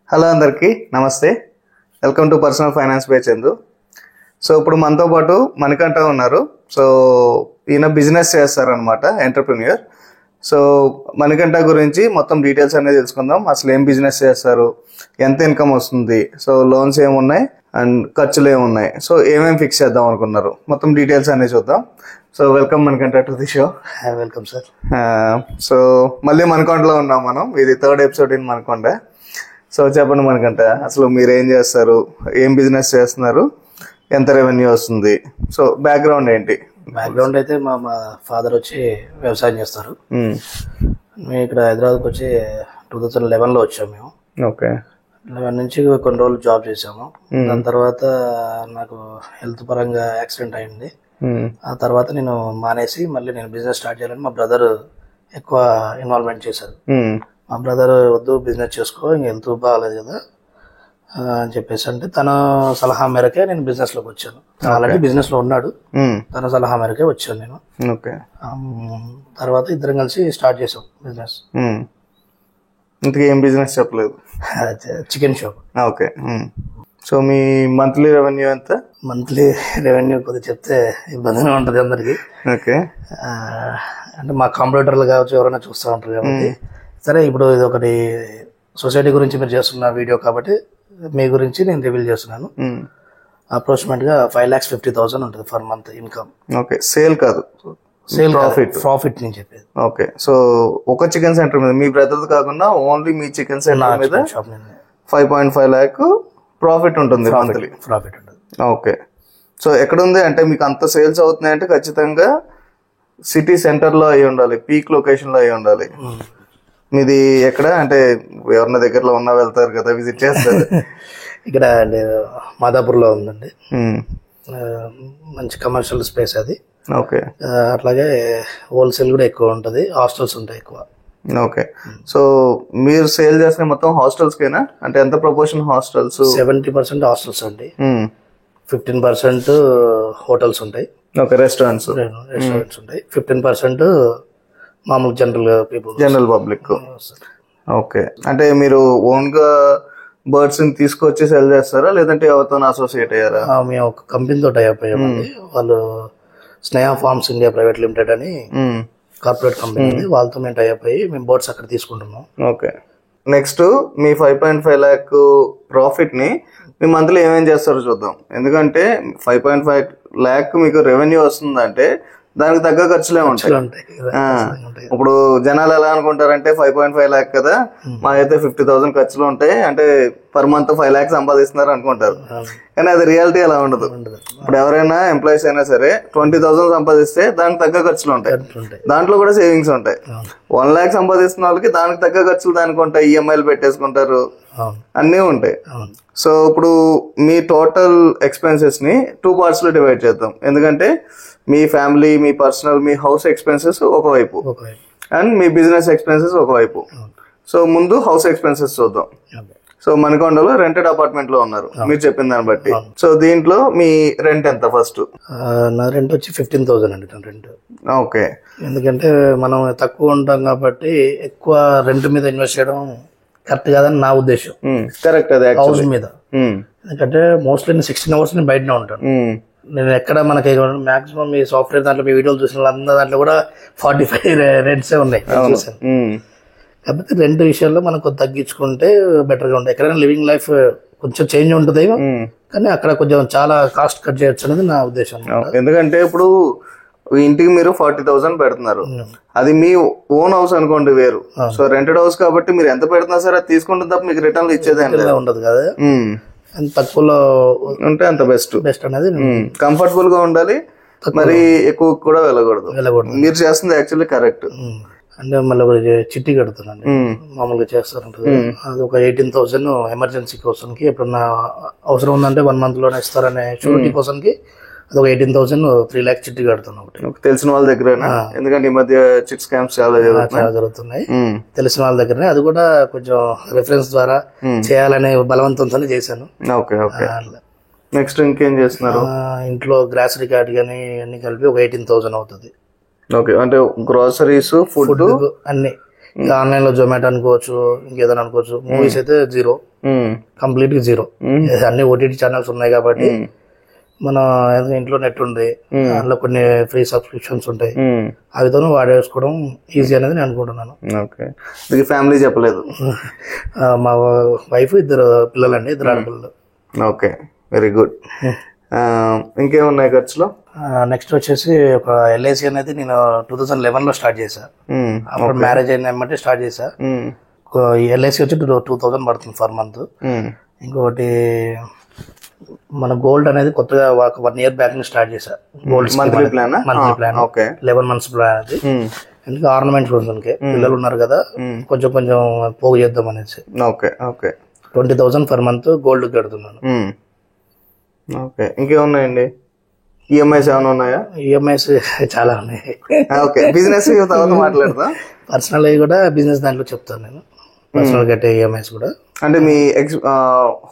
Hello అందరికీ నమస్తే. Welcome to personal finance by Chandu. So ఇప్పుడు మనతో పాటు మణికంఠ ఉన్నారు. సో ఈయన బిజినెస్ చేస్తారనమాట, ఎంటర్ప్రెన్యూర్. సో మణికంఠ గురించి మొత్తం డీటెయిల్స్ అనేది తెలుసుకుందాం. అసలు ఏం బిజినెస్ చేస్తారు, ఎంత ఇన్కమ్ వస్తుంది, సో లోన్స్ ఏమున్నాయి అండ్ ఖర్చులు ఏమున్నాయి, సో ఏమేమి ఫిక్స్ చేద్దాం అనుకున్నారు, మొత్తం డీటెయిల్స్ అనేది చూద్దాం. So welcome Manikanta to the show. Welcome sir. So మళ్ళీ మణికొండలో ఉన్నాం మనం, ఇది 3rd episode in Manikonda. So చెప్పండి మణికంఠ, అసలు మీరు ఏం చేస్తారు, ఏం బిజినెస్ చేస్తున్నారు, ఎంత రెవెన్యూ వస్తుంది, సో బ్యాక్గ్రౌండ్ ఏంటి? బ్యాక్గ్రౌండ్ అయితే మా ఫాదర్ వచ్చి వ్యవసాయం చేస్తారు. మేము ఇక్కడ హైదరాబాద్కి వచ్చి 2011లో వచ్చాము మేము. ఓకే. 11 నుంచి కొన్ని రోజులు జాబ్ చేసాము. దాని తర్వాత నాకు హెల్త్ పరంగా యాక్సిడెంట్ అయింది. ఆ తర్వాత నేను మానేసి మళ్ళీ నేను బిజినెస్ స్టార్ట్ చేయాలని మా బ్రదర్ ఎక్కువ ఇన్వాల్వ్మెంట్ చేశారు. మా బ్రదర్ వద్దు బిజినెస్ చేసుకో, ఇంక హెల్త్ బాగాలేదు కదా అని చెప్పేసి అంటే తన సలహా మేరకే నేను బిజినెస్ లోకి వచ్చాను. ఆల్రెడీ బిజినెస్ లో ఉన్నాడు, తన సలహా మేరకే వచ్చాను నేను. తర్వాత ఇద్దరం కలిసి స్టార్ట్ చేసాం బిజినెస్. ఇంతకీ ఏం బిజినెస్ చెప్పలేదు? Chicken shop. ఓకే. సో మీ మంత్లీ రెవెన్యూ ఎంత? మంత్లీ రెవెన్యూ కొద్దిగా చెప్తే ఇబ్బందిగా ఉంటుంది అందరికి. ఓకే. అంటే మా కంప్యూటర్లు కావచ్చు, ఎవరైనా చూస్తూ ఉంటారు కాబట్టి. సరే, ఇప్పుడు ఇది ఒకటి సొసైటీ గురించి మీరు చేస్తున్న వీడియో కాబట్టి మీ గురించి నేను రివీల్ చేస్తున్నాను. అప్రాక్సిమేట్ గా 5,50,000 ఉంటుంది for month income. Okay. Sale కాదు, సేల్ ప్రాఫిట్ నేను చెప్పేది. ఓకే. సో ఒక చికెన్ సెంటర్ మీద మీ బ్రదర్ కాకుండా ఓన్లీ మీ చికెన్ సెంటర్ మీద 5.5 lakh ప్రాఫిట్ ఉంటుంది మంత్లీ. ప్రాఫిట్ ఉంటుంది. ఓకే. సో ఎక్కడ ఉంది అంటే మీకు అంత సేల్స్ అవుతున్నాయంటే ఖచ్చితంగా సిటీ సెంటర్ లో అయి ఉండాలి, పీక్ లొకేషన్ లో అయి ఉండాలి. మీది ఎక్కడ అంటే ఎవరిన దగ్గరలో ఉన్నా వెళ్తారు కదా, విజిట్ చేస్తారు. ఇక్కడ మాదాపూర్ లో ఉందండి, మంచి కమర్షియల్ స్పేస్ అది. ఓకే. అట్లాగే హోల్సేల్ కూడా ఎక్కువ ఉంటుంది, హాస్టల్స్ ఉంటాయి ఎక్కువ. ఓకే. సో మీరు సేల్ చేసిన మొత్తం హాస్టల్స్ కేనా? అంటే ఎంత ప్రపోర్షన్ హాస్టల్స్? 70% హాస్టల్స్ అండి, 15% హోటల్స్ ఉంటాయి. ఓకే. రెస్టారెంట్స్ ఉంటాయి, 15% మామూలు జనరల్ పబ్లిక్. ఓకే. అంటే మీరు ఓన్ గా బర్డ్స్ ని తీసుకొచ్చి సెల్ చేస్తారా, లేదంటే ఎవరితో అసోసియేట్ అయ్యారా? మేము ఒక కంపెనీతో టైప్ అయ్యామండి. వాళ్ళు స్నేహ ఫార్మ్స్ ఇండియా ప్రైవేట్ లిమిటెడ్ అని కార్పొరేట్ కంపెనీ ఉంది, వాళ్ళతో మేము టైప్ అయ్యి మేము బర్డ్స్ అక్కడ తీసుకుంటున్నాం. ఓకే. నెక్స్ట్ మీ 5.5 lakh ప్రాఫిట్ ని మీ మంత్లీ ఏమేం చేస్తారో చూద్దాం. ఎందుకంటే 5.5 lakh మీకు రెవెన్యూ వస్తుందంటే దానికి తగ్గ ఖర్చులే ఉంటాయి. ఇప్పుడు జనాలు ఎలా అనుకుంటారంటే 5.5 lakh కదా, మా అయితే 50,000 ఖర్చులు ఉంటాయి, అంటే పర్ మంత్ 5 lakhs సంపాదిస్తున్నారు అనుకుంటారు. కానీ అది రియాలిటీ అలా ఉండదు. ఇప్పుడు ఎవరైనా ఎంప్లాయీస్ అయినా సరే 20,000 సంపాదిస్తే దానికి తగ్గ ఖర్చులు ఉంటాయి, దాంట్లో కూడా సేవింగ్స్ ఉంటాయి. 1 lakh సంపాదిస్తున్న వాళ్ళకి దానికి తగ్గ ఖర్చులు దానికి ఉంటాయి, ఈఎంఐలు పెట్టేసుకుంటారు, అన్నీ ఉంటాయి. సో ఇప్పుడు మీ టోటల్ ఎక్స్పెన్సెస్ ని 2 parts లో డివైడ్ చేద్దాం. ఎందుకంటే మీ ఫ్యామిలీ, మీ పర్సనల్, మీ హౌస్ ఎక్స్పెన్సెస్ ఒకవైపు అండ్ మీ బిజినెస్ ఎక్స్పెన్సెస్ ఒకవైపు. సో ముందు హౌస్ ఎక్స్పెన్సెస్ చూద్దాం. సో మణికొండలో రెంటెడ్ అపార్ట్మెంట్ లో ఉన్నారు మీరు చెప్పిన దాన్ని బట్టి. సో దీంట్లో మీ రెంట్ ఎంత? ఫస్ట్ నా రెంట్ వచ్చి 15,000 అండి రెంట్. ఓకే. ఎందుకంటే మనం తక్కువ ఉంటాం కాబట్టి ఎక్కువ రెంట్ మీద ఇన్వెస్ట్ చేయడం కరెక్ట్ కాదని నా ఉద్దేశం. కరెక్ట్. అది హౌస్ మీద. ఎందుకంటే మోస్ట్లీ నేను 16 hours నేను బయటనే ఉంటాను. నేను ఎక్కడ మనకి మాక్సిమం మీ సాఫ్ట్వేర్ దాంట్లో మీ వీడియోలు చూసిన అందరి దాంట్లో కూడా 45 రెంట్సే ఉన్నాయి. కాబట్టి రెంట్ విషయంలో మనం కొంచెం తగ్గించుకుంటే బెటర్ గా ఉంటుంది. ఎక్కడైనా లివింగ్ లైఫ్ కొంచెం చేంజ్ ఉంటుంది, కానీ అక్కడ కొంచెం చాలా కాస్ట్ కట్ చేయొచ్చు అనేది నా ఉద్దేశం. ఎందుకంటే ఇప్పుడు ఇంటికి మీరు 40,000 పెడుతున్నారు, అది మీ ఓన్ హౌస్ అనుకోండి వేరు. సో రెంటెడ్ హౌస్ కాబట్టి మీరు ఎంత పెడుతున్నా సరే అది తీసుకుంటుంది తప్ప మీకు రిటర్న్ ఇచ్చేదే ఉండదు కదా. ఎంత తక్కువలో ఉంటే అంత బెస్ట్ అనేది. కంఫర్టబుల్ గా ఉండాలి, మరి ఎక్కువ కూడా వెళ్ళకూడదు. మీరు చేస్తుంది యాక్చువల్లీ కరెక్ట్. అంటే మళ్ళీ ఒక చిట్టి కడుతున్నాండి, మామూలుగా చేస్తారంటారు. అది ఒక 18,000 ఎమర్జెన్సీ కోసం కి, ఎప్పుడన్నా అవసరం ఉందంటే 1 month లోనే ఇస్తారనే షూరిటీ కోసం కి అది ఒక 18,000 3 lakhs చిట్టి కడుతున్నాం. తెలిసిన వాళ్ళ దగ్గర, ఎందుకంటే ఈ మధ్య చిట్ స్కామ్స్ చాలా జరుగుతున్నాయి. తెలిసిన వాళ్ళ దగ్గరనే, అది కూడా కొంచెం రిఫరెన్స్ ద్వారా చేయాలనే బలవంతంతో చేశాను. నెక్స్ట్ ఇంకేం చేస్తున్నారు? ఇంట్లో గ్రాసరీ కార్డ్ కానీ అన్ని కలిపి ఒక 18,000 అవుతుంది. ఓకే. అంటే గ్రోసరీస్, ఫుడ్ అన్ని ఆన్లైన్ లో జొమాటో అనుకోవచ్చు, ఇంకేదైనా అనుకోవచ్చు. మూవీస్ అయితే జీరో, కంప్లీట్ గా జీరో. అన్ని ఓటీటీ ఛానల్స్ ఉన్నాయి కాబట్టి మన ఇంట్లో నెట్ ఉంది, అందులో కొన్ని ఫ్రీ సబ్స్క్రిప్షన్స్ ఉంటాయి, అవితో వాడేసుకోవడం ఈజీ అనేది నేను అనుకుంటున్నాను. ఓకే, ఫ్యామిలీ చెప్పలేదు? మా వైఫ్, 2 పిల్లలండి, 2 ఆడపిల్లలు. Okay, very good. ఇంకేమున్నాయి ఖర్చులో? నెక్స్ట్ వచ్చేసి ఒక ఎల్ఐసి అనేది నేను 2011 లో స్టార్ట్ చేశా. అప్పుడు మ్యారేజ్ అయిన స్టార్ట్ చేశా. ఎల్ఐసి వచ్చి 2000 పడుతుంది పర్ మంత్. ఇంకొకటి మన గోల్డ్ అనేది కొత్తగా 1 year బ్యాక్ స్టార్ట్ చేశా. Gold monthly plan 11 months plan అది. ఎందుకంటే ఆర్నమెంట్స్ ఉంటుంది, పిల్లలు ఉన్నారు కదా, కొంచెం కొంచెం పోగు చేద్దాం అనేసి 20,000 పర్ మంత్ గోల్డ్ కడుతున్నాను. ఓకే, ఇంకేమున్నాయండి? ఈఎంఐస్ ఏమైనా ఉన్నాయా? ఈఎంఐస్ చాలా ఉన్నాయి. ఓకే, బిజినెస్ మాట్లాడతా. పర్సనల్ కూడా బిజినెస్ దాంట్లో చెప్తాను నేను. పర్సనల్ కట్టే ఈఎంఐస్ కూడా. అంటే మీ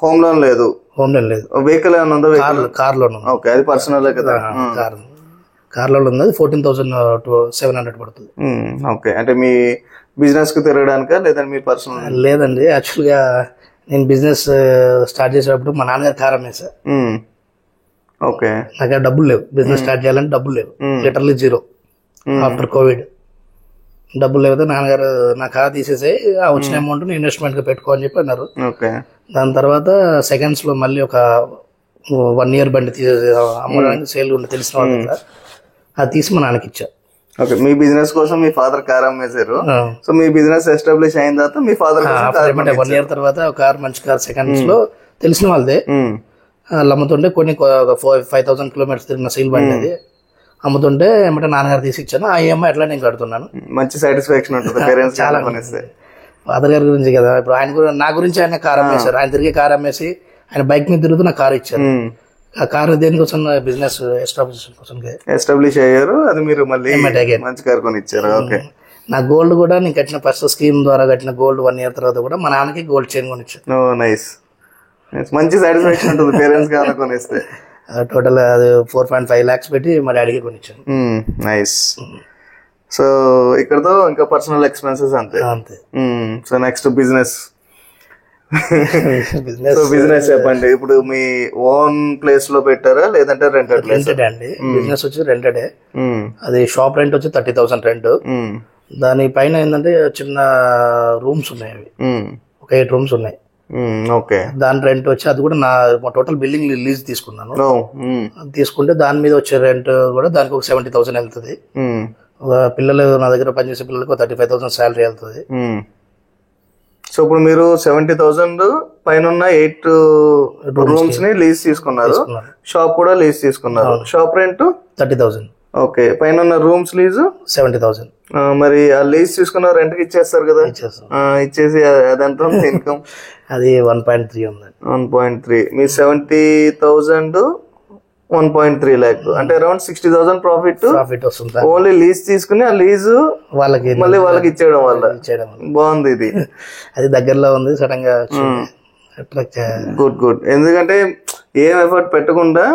హోమ్ లోన్ లేదు? హోమ్ లోన్ లేదు. వెహికల్ ఏమైనా ఉందా? Car loan. ఓకే, అది పర్సనల్ కదా? కార్ లోన్ ఉంది, 14,700 పడుతుంది. ఓకే, అంటే మీ బిజినెస్ కు తిరగడానికా లేదంటే మీ పర్సనల్? లేదండి, యాక్చువల్ గా నేను బిజినెస్ స్టార్ట్ చేసేటప్పుడు మా నాన్నగారు కార్ అమ్మేసా. ఓకే, నాకు డబ్బులు లేవు, బిజినెస్ స్టార్ట్ చేయాలంటే డబ్బులు లేవు, లిటర్లీ జీరో. ఆఫ్టర్ కోవిడ్ డబ్బులు లేకపోతే నాన్నగారు నా కార్ తీసేసి ఆ వచ్చిన అమౌంట్ ఇన్వెస్ట్మెంట్ గా పెట్టుకో అని చెప్పి అన్నారు. దాని తర్వాత సెకండ్స్ లో మళ్ళీ ఒక 1 year బండి తీసేసి అమ్మడానికి సేల్ ఉండి తెలిసిన వాళ్ళ అది తీసి మా నాన్నకి ఇచ్చా. ఓకే, మీ బిజినెస్ కోసం మీ ఫాదర్ కార్ అమ్మేశారు. సో మీ బిజినెస్ ఎస్టాబ్లిష్ అయిన తర్వాత మీ ఫాదర్ 1 year తర్వాత ఒక కార్, మంచి కార్ సెకండ్స్ లో తెలిసిన వాళ్ళదే అమ్ముతుంటే, కొన్ని 5,000 kilometers తిరిగిన సేల్ బండి అది అమ్ముతుంటే ఏమంటే నాన్నగారు తీసి ఇచ్చాను. ఆ ఈఎంఐ అట్లా నేను కడుతున్నాను. మంచి సాటిస్ఫాక్షన్ ఉంటుంది పేరెంట్స్ చాలా. ఫాదర్ గారి గురించి కదా, ఇప్పుడు ఆయన నా గురించి ఆయన కార్ అమ్మేశారు. ఆయన తిరిగి కార్ అమ్మేసి ఆయన బైక్ మీద తిరుగుతూ నాకు కార్ ఇచ్చారు. ఆ కార్ దేనికోసం? బిజినెస్ ఎస్టాబ్లిష్ అయ్యారు, అది మీరు మళ్ళీ మంచి కార్ కొని ఇచ్చారు. ఓకే, నా గోల్డ్ కూడా నేను కట్టిన ఫస్ట్ స్కీమ్ ద్వారా కట్టిన గోల్డ్ 1 year తర్వాత కూడా మా నాన్నకి గోల్డ్ చైన్ కొనిచ్చాను. నైస్, మంచి సాటిస్ఫాక్షన్ ఉంటుంది పేరెంట్స్ గా కొనిస్తే. టోటల్ అది 4.5 lakhs పెట్టి మా డాడీకి కొనిచ్చాను. నైస్. సో ఇక్కడతో ఇంకా పర్సనల్ ఎక్స్పెన్సెస్ అంతే. So next business. బిజినెస్ చెప్పండి. ఇప్పుడు మీ ఓన్ ప్లేస్ లో పెట్టారా లేదంటే రెంటెడ్? రెంటెడ్ అండి. బిజినెస్ వచ్చి రెంటెడే. అది షాప్ రెంట్ వచ్చి 30,000 రెంట్. దాని పైన ఏంటంటే చిన్న రూమ్స్ ఉన్నాయి, అవి ఒక 8 rooms ఉన్నాయి. ఓకే, దాని రెంట్ వచ్చి అది కూడా నా టోటల్ బిల్డింగ్ లీజ్ తీసుకున్నాను. తీసుకుంటే దాని మీద వచ్చే రెంట్ కూడా దానికి ఒక 70,000 వెళ్తుంది. పిల్లలు నా దగ్గర పనిచేసే పిల్లలకు 35,000 శాలరీ వెళ్తుంది. సో ఇప్పుడు మీరు 70,000 పైన 8 rooms ని లీజ్ తీసుకున్నారు, షాప్ కూడా లీజ్ తీసుకున్నారు. Shop rent 30,000. ఓకే, పైన రూమ్స్ లీజ్ 70,000. మరి ఆ లీజ్ తీసుకున్న రెంట్ కి ఇచ్చేస్తారు కదా? ఇచ్చేసి అదంతా ఇన్కమ్ అది 1.3 ఉంది. 1.3. మీ 70,000 1.3 lakh అంటే అరౌండ్ 60,000 ప్రాఫిట్ వస్తుంది. ఓన్లీ లీజ్ తీసుకుని ఆ లీజ్ వాళ్ళకి మళ్ళీ వాళ్ళకి ఇచ్చేయడం వల్ల. బాగుంది ఇది. అది దగ్గరలో ఉంది, సడన్ గా గుడ్. ఎందుకంటే ఏం ఎఫర్ట్ పెట్టకుండా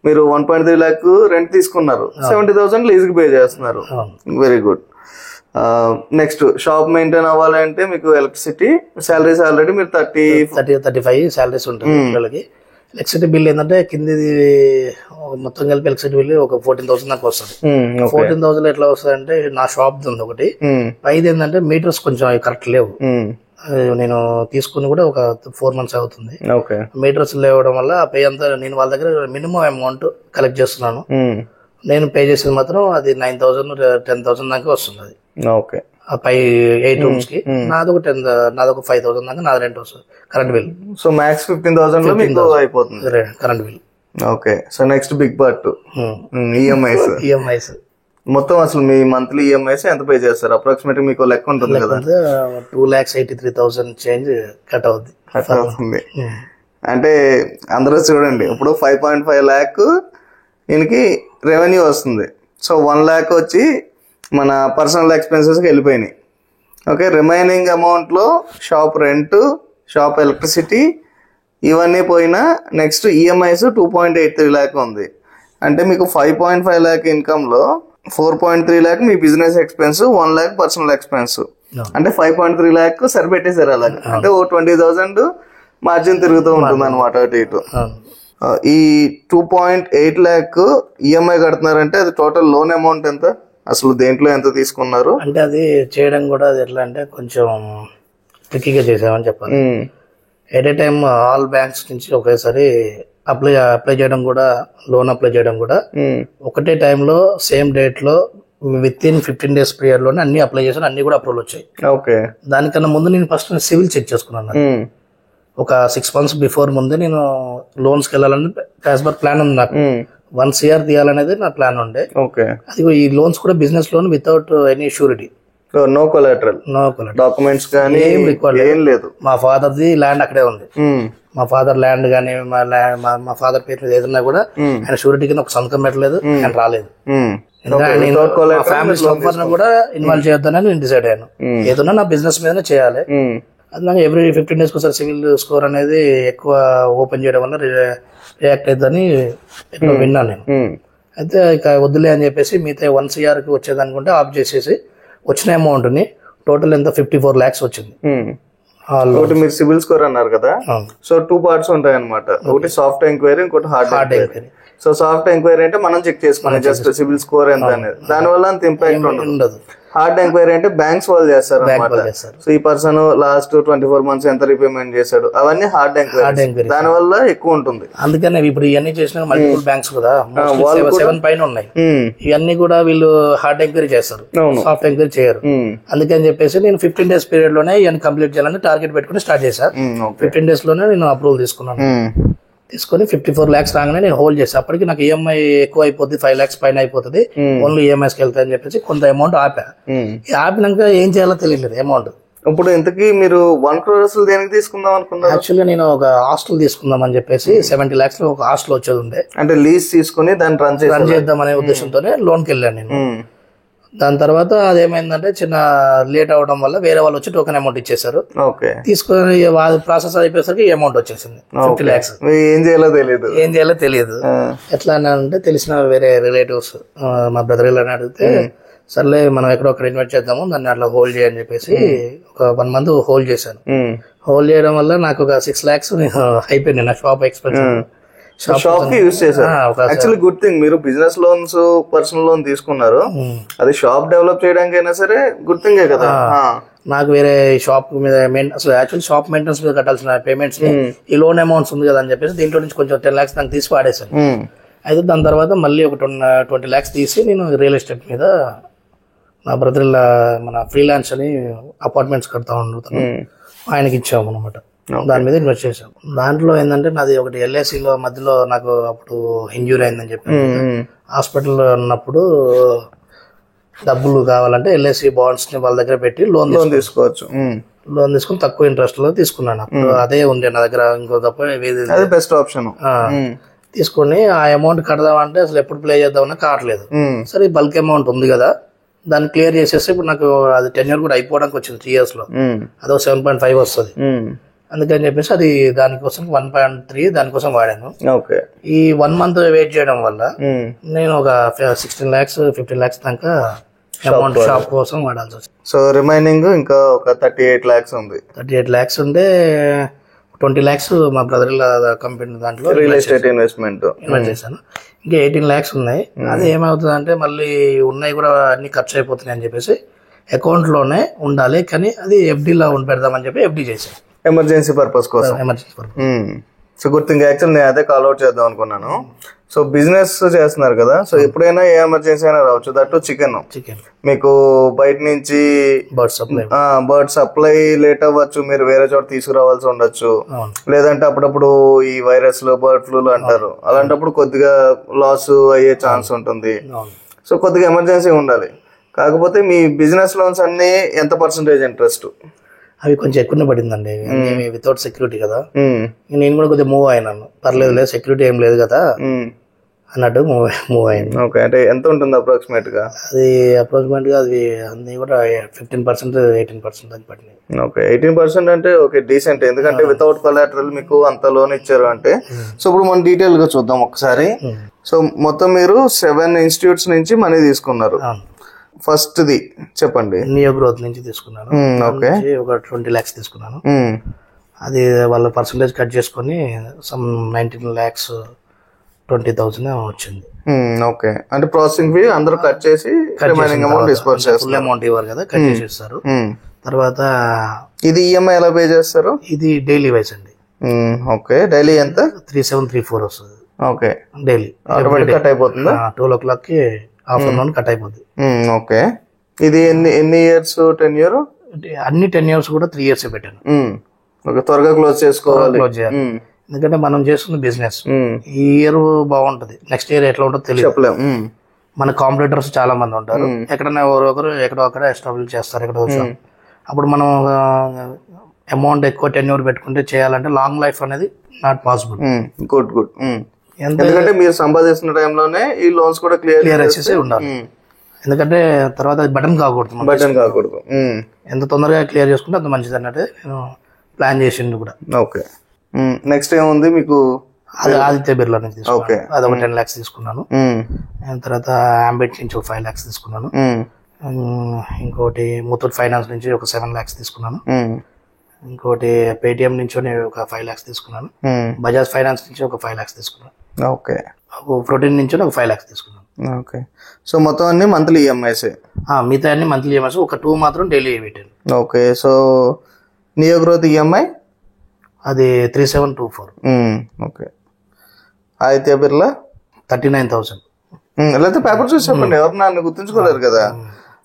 మీరు 1.3 lakh రెంట్ తీసుకున్నారు, 70,000 లీజ్ కి పే చేస్తున్నారు. Very good. Next shop maintain అవ్వాలంటే మీకు ఎలక్ట్రిసిటీ సాలరీస్ ఆల్రెడీ మీరు 35 సాలరీస్ ఉంటుంది పిల్లలకి. ఎలక్ట్రిసిటీ బిల్ ఏంటంటే కిందిది మొత్తం కలిపి ఎలక్ట్రిసిటీ బిల్ ఒక 14,000 దాకా వస్తుంది. 14,000 ఎట్లా వస్తుంది అంటే నా షాప్ ఉంది ఒకటి, పైది ఏంటంటే మీటర్స్ కొంచెం కరెక్ట్ లేవు. నేను తీసుకుని కూడా ఒక 4 months అవుతుంది. మీటర్స్ లేవడం వల్ల పే అంతా నేను వాళ్ళ దగ్గర మినిమం అమౌంట్ కలెక్ట్ చేస్తున్నాను. నేను పే చేసేది మాత్రం అది 9,000 10,000 దాకా వస్తుంది. అది పై 8 rooms కి నాదొక 5,000 దాకా నాది రెంట్ వస్తుంది కరెంట్ బిల్. సో మ్యాక్స్ 15,000 లో మీకు అయిపోతుంది current bill. Okay, so next big part EMIs. మొత్తం అసలు మీ మంత్లీ ఈఎంఐస్ ఎంత పే చేస్తారు? అప్రాక్సిమేట్ మీకు లెక్క ఉంటుంది కదా? 2,83,000 చేంజ్ కట్ అవుతుంది. అంటే అందరూ చూడండి, ఇప్పుడు 5.5 lakh దీనికి రెవెన్యూ వస్తుంది. సో 1 lakh వచ్చి మన పర్సనల్ ఎక్స్పెన్సెస్కి వెళ్ళిపోయినాయి. ఓకే, రిమైనింగ్ అమౌంట్లో షాప్ రెంట్, షాప్ ఎలక్ట్రిసిటీ ఇవన్నీ పోయినా నెక్స్ట్ ఈఎంఐస్ 2.83 lakh ఉంది. అంటే మీకు 5.5 lakh ఇన్కమ్లో 4.3 lakh మీ business expense, 1 lakh personal expense. అంటే 5.3 lakh సరిపెట్టేశారు అలాగే. అంటే ఓ 20,000 మార్జిన్ తిరుగుతూ ఉంటుంది అనమాట అటు ఇటు. ఈ 2.8 lakh ఈఎంఐ కడుతున్నారంటే అది టోటల్ లోన్ అమౌంట్ ఎంత, అసలు దేంట్లో ఎంత తీసుకున్నారు? అంటే అది చేయడం కూడా అది ఎట్లా అంటే కొంచెం ట్రిక్కీగా చేసామని చెప్పాలి. At a time all banks నుంచి ఒకేసారి అప్లై చేయడం కూడా, లోన్ అప్లై చేయడం కూడా ఒకటే టైంలో సేమ్ డేట్ లో విత్ ఇన్ 15 days పీరియడ్ లోనే అన్ని అప్లై చేశాను, అన్ని కూడా అప్రూవల్ వచ్చాయి. ఓకే. దానికన్నా ముందు నేను ఫస్ట్ సివిల్ చెక్ చేసుకున్నాను. ఒక 6 months బిఫోర్ ముందే నేను లోన్స్ కి వెళ్ళాలని యాజ్ పర్ ప్లాన్ ఉంది నాకు. 1 year తీయాలనేది నా ప్లాన్ ఉండే. ఓకే. అది ఈ లోన్స్ కూడా business loan without any surety, no collateral, documents కానీ ఏం లేదు. మా ఫాదర్ ది ల్యాండ్ అక్కడే ఉంది. మా ఫాదర్ ల్యాండ్ గానీ మా ఫాదర్ పేరు మీద ఏదన్నా కూడా ఆయన షూరిటీ కింద ఒక సంతకం పెట్టలేదు, ఆయన రాలేదు. ఫ్యామిలీ మెంబర్ కూడా ఇన్వాల్వ్ చేయొద్దని నేను డిసైడ్ అయ్యాను. ఏదన్నా నా బిజినెస్ మీదనే చేయాలి. అది నాకు ఎవ్రీ 15 days ఒకసారి సివిల్ స్కోర్ అనేది ఎక్కువ ఓపెన్ చేయడం వల్ల రియాక్ట్ అవుతుందని ఎక్కువ విన్నాను నేను. అయితే ఇక వద్దులే అని చెప్పేసి మిగతా 1 year కి వచ్చేదనుకుంటే ఆఫ్ చేసేసి వచ్చిన అమౌంట్ ని టోటల్ ఎంత 54 lakhs వచ్చింది. ఒకటి మీరు సివిల్ స్కోర్ అన్నారు కదా, సో 2 parts ఉంటాయి అనమాట. ఒకటి సాఫ్ట్ ఎంక్వైరీ, ఇంకోటి hard enquiry. So soft enquiry అంటే మనం చెక్ చేసుకోవాలి జస్ట్ సివిల్ స్కోర్ ఎంత అనేది, దాని వల్ల అంత ఇంపాక్ట్ ఉండదు. హార్డ్ ఎంక్వైరీ అంటే బ్యాంక్స్ వాళ్ళు చేస్తారు అనమాట. సో ఈ పర్సన్ లాస్ట్ 24 months ఎంత రీపేమెంట్ చేశాడు, అవన్నీ హార్డ్ ఎంక్వైరీ, దాని వల్ల ఎక్కువ ఉంటుంది. అందుకనే ఇప్పుడు ఇవన్నీ చేసిన మల్టిపుల్ బ్యాంక్స్ కూడా 7 పైన ఉన్నాయి, ఇవన్నీ కూడా వీళ్ళు హార్డ్ ఎంక్వైరీ చేస్తారు, సాఫ్ట్ ఎంక్వైరీ చేయరు. అందుకని చెప్పేసి నేను 15 days పీరియడ్ లోనే ఇవన్నీ కంప్లీట్ చేయాలని టార్గెట్ పెట్టుకుని స్టార్ట్ చేశాను. 15 days లోనే నేను అప్రూవల్ తీసుకున్నాను. తీసుకొని 54 lakhs రాగానే నేను హోల్డ్ చేస్తాను. అప్పటికి నాకు ఈఎంఐ ఎక్కువ అయిపోతుంది, 5 lakhs పైన అయిపోతుంది, ఓన్లీ ఈఎంఐస్కి వెళ్తాయని చెప్పేసి కొంత అమౌంట్ ఆపా. ఆపినాక ఏం చేయాలో తెలియలేదు అమౌంట్. ఇప్పుడు ఇంతకీ మీరు 1 crore అసలు దేనికి తీసుకుందాం అనుకున్నారు? యాక్చువల్గా నేను ఒక హాస్టల్ తీసుకుందాం అని చెప్పేసి 70 lakhs లో ఒక హాస్టల్ వచ్చేది ఉండే, అంటే లీజ్ తీసుకుని దాన్ని రన్ చేద్దాం అనే ఉద్దేశంతోనే లోన్కి వెళ్ళాను నేను. దాని తర్వాత అదేమైందంటే చిన్న లేట్ అవడం వల్ల వేరే వాళ్ళు వచ్చి టోకెన్ అమౌంట్ ఇచ్చేసారు. తీసుకొని ప్రాసెస్ అయిపోయేసరికి అమౌంట్ వచ్చేసింది 50 lakhs. ఏం చేయాలో తెలియదు. ఎట్లా అంటే తెలిసిన వేరే రిలేటివ్స్ మా బ్రదర్ అని అడిగితే సర్లే మనం ఎక్కడొక్కడ ఇన్వెస్ట్ చేద్దాము, దాన్ని అట్లా హోల్డ్ చేయని చెప్పేసి ఒక 1 month హోల్డ్ చేశాను. హోల్డ్ చేయడం వల్ల నాకు ఒక 6 lakhs అయిపోయింది నా షాప్ ఎక్స్పెన్సెస్. షాప్ కి యూజ్ చేశారు. యాక్చువల్లీ గుడ్ థింగ్, మీరు బిజినెస్ లోన్స్, పర్సనల్ లోన్ తీసుకున్నారు, అది షాప్ డెవలప్ చేయడానికి అయినా సరే గుడ్ థింగే కదా. నాకు వేరే షాప్ మీద అసలు యాక్చువల్లీ షాప్ మెయింటెనెన్స్ మీద కట్టాల్సిన పేమెంట్స్ ఈ లోన్ అమౌంట్స్ ఉంది కదా అని చెప్పేసి దీంట్లో నుంచి కొంచెం 10 lakhs నాకు తీసి వాడేసాను. అయితే దాని తర్వాత మళ్ళీ ఒక 20 lakhs తీసి నేను రియల్ ఎస్టేట్ మీద నా బ్రదర్ మన ఫ్రీలాన్స్ అని అపార్ట్మెంట్స్ కడతా ఉంటాను, ఆయనకి ఇచ్చాము అనమాట. దాని మీద ఇన్వెస్ట్ చేసాం. దాంట్లో ఏంటంటే నాది ఒకటి ఎల్ఐసిలో మధ్యలో నాకు అప్పుడు ఇంజ్యూరీ అయిందని చెప్పి హాస్పిటల్లో ఉన్నప్పుడు డబ్బులు కావాలంటే ఎల్ఐసి బాండ్స్ ని వాళ్ళ దగ్గర పెట్టి లోన్ తీసుకోవచ్చు. లోన్ తీసుకుని తక్కువ ఇంట్రెస్ట్ లో తీసుకున్నాను. అప్పుడు అదే ఉండే నా దగ్గర, ఇంకో తప్ప బెస్ట్ ఆప్షన్. తీసుకుని ఆ అమౌంట్ కడదామంటే అసలు ఎప్పుడు ప్లే చేద్దామన్నా కావట్లేదు. సరే బల్క్ అమౌంట్ ఉంది కదా, దాన్ని క్లియర్ చేసేస్తే ఇప్పుడు నాకు అది 10 years కూడా అయిపోవడానికి వచ్చింది 3 years లో. అదో 7.5 వస్తుంది. అందుకని చెప్పేసి అది దానికోసం 1.3 దానికోసం వాడాను. ఈ 1 month వెయిట్ చేయడం వల్ల నేను ఒక 16 lakhs 15 lakhs దాకా అమౌంట్ షాప్ కోసం వాడాల్సి వచ్చింది. సో రిమైనింగ్ ఇంకా ఒక 38 lakhs ఉంది. 38 lakhs ఉంటే 20 lakhs మా బ్రదర్ కంపెనీ దాంట్లో రియల్ ఎస్టేట్ ఇన్వెస్ట్ చేశాను. ఇంకా 18 lakhs ఉన్నాయి. అది ఏమవుతుంది అంటే మళ్ళీ ఉన్నాయి కూడా అన్ని ఖర్చు అయిపోతున్నాయి అని చెప్పేసి అకౌంట్ లోనే ఉండాలి, కానీ అది ఎఫ్డీలో పెడదామని చెప్పి ఎఫ్డీ చేశాను, ఎమర్జెన్సీ పర్పస్ కోసం. So good thing. యాక్చువల్ నేను అదే కాల్ అవుట్ చేద్దాం అనుకున్నాను. సో బిజినెస్ చేస్తున్నారు కదా, సో ఎప్పుడైనా ఏ ఎమర్జెన్సీ అయినా రావచ్చు. దట్టు చికెన్ మీకు బయట నుంచి బర్డ్ సప్లై లేట్ అవ్వచ్చు, మీరు వేరే చోట తీసుకురావాల్సి ఉండొచ్చు, లేదంటే అప్పుడప్పుడు ఈ వైరస్ లో బర్డ్ ఫ్లూలు అంటారు, అలాంటప్పుడు కొద్దిగా లాస్ అయ్యే ఛాన్స్ ఉంటుంది. సో కొద్దిగా ఎమర్జెన్సీ ఉండాలి. కాకపోతే మీ బిజినెస్ లోన్స్ అన్ని ఎంత % ఇంట్రెస్ట్? అవి కొంచెం ఎక్కువనే పడిందండి, వితౌట్ సెక్యూరిటీ కదా. నేను కూడా కొద్దిగా మూవ్ అయినాను, పర్లేదు లేదు సెక్యూరిటీ ఏం లేదు కదా అన్నట్టు మూవ్ అయింది. ఓకే, అంటే ఎంత ఉంటుంది అప్రాక్సిమేట్ గా? అది అప్రాక్సిమేట్ గా అది అన్ని కూడా 15% 18% అని పడినాయి. ఓకే, 18% అంటే ఓకే డీసెంట్. ఎందుకంటే వితౌట్ కొలాటరల్ మీకు అంత లోన్ ఇచ్చారు అంటే. సో ఇప్పుడు మనం డీటెయిల్ గా చూద్దాం ఒకసారి. సో మొత్తం మీరు 7 ఇన్స్టిట్యూట్స్ నుంచి మనీ తీసుకున్నారు. ఫస్ట్ది చెప్పండి. నియో గ్రోత్ నుంచి తీసుకున్నాను. ఓకే, ఒక 20 lakhs తీసుకున్నాను. అది వాళ్ళ పర్సంటేజ్ కట్ చేసుకొని సమ్ 19,20,000 వచ్చింది. ఓకే, అంటే ప్రాసెసింగ్ ఫీ అందరూ కట్ చేసి రిమైనింగ్ అమౌంట్ డిస్పర్స్ చేస్తారు. ఫుల్ అమౌంట్ ఇవ్వరు కదా, కట్ చేసేస్తారు. తర్వాత ఇది ఈఎంఐ ఎలా పే చేస్తారు? ఇది డైలీ వైజ్ అండి. ఓకే, డైలీ ఎంత? 3734 వస్తుంది. ఓకే, డైలీ ఆటోమేటిక్ కట్ అయిపోతుందా? 12 o'clock ఆఫ్టర్నూన్ కట్ అయిపోతుంది. ఓకే, ఇది ఎన్ని ఇయర్స్? 10 years? అన్ని 10 years కూడా 3 years పెట్టాను. ఓకే, త్వరగా క్లోజ్ చేసుకోవాలి. క్లోజ్ చేయాలి, ఎందుకంటే మనం చేస్తున్న బిజినెస్ ఈ ఇయర్ బాగుంటది, నెక్స్ట్ ఇయర్ ఎట్లా ఉంటుందో తెలియదు. చెప్పలేం. మన కాంపిటీటర్స్ చాలా మంది ఉంటారు, ఎక్కడైనా ఒకరు ఎక్కడో అక్కడ ఎస్టాబ్లిష్ చేస్తారు, ఎక్కడో. అప్పుడు మనం అమౌంట్ ఎక్కువ 10 years పెట్టుకుంటే చేయాలంటే లాంగ్ లైఫ్ అనేది నాట్ పాసిబుల్. Good good. ఎందుకంటే మీరు సంపాదిస్తున్న టైంలోనే ఈ లోన్స్ కూడా క్లియర్ చేసేసి ఉండాలి, ఎందుకంటే తర్వాత బటన్ కాకూడదు. ఎంత తొందరగా క్లియర్ చేసుకుంటే అంత మంచిది అన్నట్టు నేను ప్లాన్ చేసిండు కూడా. ఓకే, నెక్స్ట్ ఏముంది మీకు? అది ఆదిత్య బిర్లా నుంచి తీసుకున్నాను, అది ఒక 10 lakhs తీసుకున్నాను. తర్వాత అంబిట్ నుంచి ఒక 5 lakhs తీసుకున్నాను. ఇంకోటి ముత్తూట్ ఫైనాన్స్ నుంచి ఒక 7 lakhs తీసుకున్నాను. ఇంకోటి పేటిఎం నుంచి ఒక 5 lakhs తీసుకున్నాను. బజాజ్ ఫైనాన్స్ నుంచి ఒక 5 lakhs తీసుకున్నాను. ఓకే, ప్రోటీన్ నుంచి ఒక 5 lakhs తీసుకున్నాను. ఓకే, సో మొత్తం అన్ని మంత్లీ ఈఎంఐస్? మిగతా అన్ని మంత్లీ ఈఎంఐస్, ఒక 2 మాత్రం డైలీ పెట్టాను. Okay, so neo growth EMI అది 3724. ఓకే, ఆదిత్య బిర్లా 39,000. లేకపోతే పేపర్ చూసి చెప్పండి, ఎవరు నన్ను గుర్తుంచుకోలేరు కదా.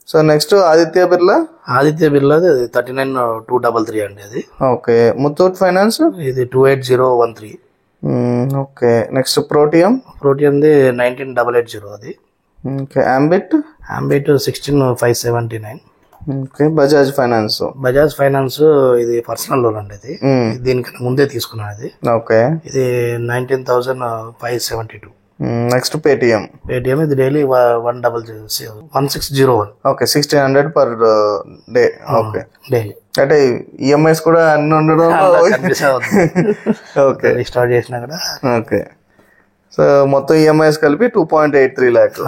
సో నెక్స్ట్ ఆదిత్య బిర్లా 39,233 అండి అది. ఓకే, ముత్తూట్ ఫైనాన్స్ ఇది 28013. ఓకే, నెక్స్ట్ ప్రోటియం 19,880 అది. Okay, ambit 16,579. Okay, Bajaj finance ఇది పర్సనల్ లోన్ అండి, ఇది దీనికన్నా ముందే తీసుకున్నాను అది. ఓకే, ఇది 19,572. నెక్స్ట్ పేటిఎం ఇది daily 1601. Okay, 1600 per day. Okay, daily అంటే ఈఎంఐస్ కూడా అన్ని ఉండడం. ఓకే, స్టార్ట్ చేసినా కూడా. ఓకే, సో మొత్తం ఈఎంఐస్ కలిపి 2.83 lakhs.